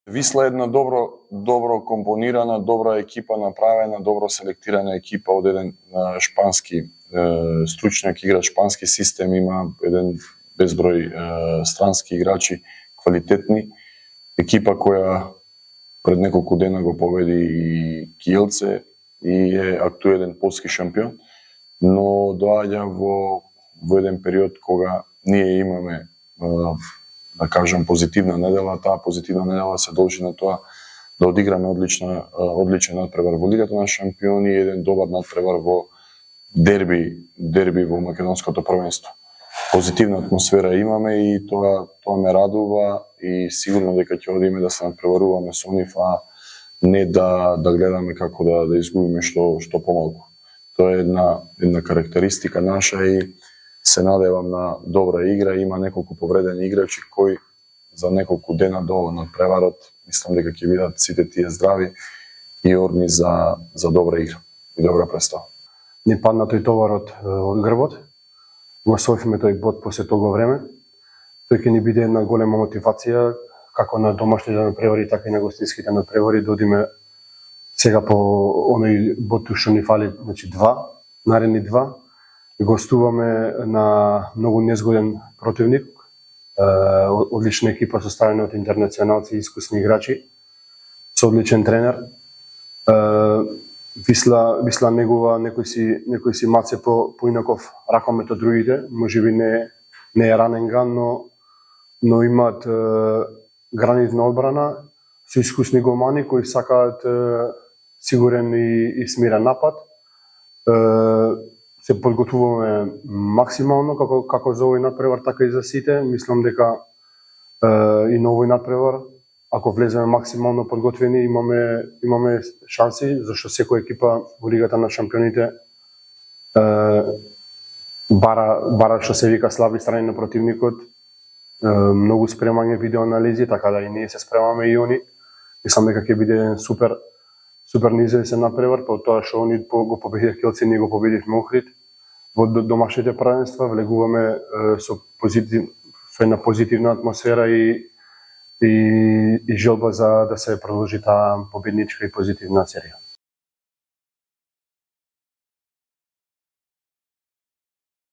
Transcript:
Висла една добро компонирана, добра екипа направена, добро селектирана екипа од еден шпански стручњак, играч шпански систем, има еден безброј странски играчи, квалитетни, екипа која пред неколку дена го победи и Киелце и е актуелен полски шампион, но доаѓа во еден период кога ние имаме да кажем позитивна недела. Таа позитивна недела се должи на тоа да одиграме одличен надпревар во Лигата на шампиони и еден добар надпревар во дерби во македонското првенство. Позитивна атмосфера имаме и тоа ме радува и сигурно дека ќе одиме да се надпреваруваме со нив, а не да гледаме како да изгубиме што помалку. Тоа е една карактеристика наша и се надевам на добра игра. Има неколку повредени играчи кои за неколку дена до надпреварот мислам дека ќе бидат сите тие здрави и орни за добра игра и добра представа. Ни падна тој товарот од грбот. Го освоивме тој бод после того време. Тој ќе ни биде една голема мотивација како на домашните надпревари, така и на гостинските надпревари да одиме сега по оној бод што ни фали, значи наредни два. Гостуваме на многу незгоден противник, одлична екипа составена од интернационалци и искусни играчи, со одличен тренер. Висла негува некој си маце поинаков ракомет од другите, можеби не е ранен ган, но имаат гранитна одбрана со искусни голмани кои сакаат сигурен и смирен напад. Се подготвуваме максимално како за овој надпревар, така и за сите. Мислам дека и на овој надпревар, ако влеземе максимално подготвени, имаме шанси, зашто секоја екипа во Лигата на шампионите бара што се вика слаби страни на противникот, многу спремање, видеоанализи, така да и ние се спремаме и они. Мислам дека ќе биде супер неизвестен надпревар, по тоа што они го победија Киелце, ние го победивме Охрид во домашните првенства, влегуваме со една позитивна атмосфера и желба за да се продолжи таа победничка и позитивна серија.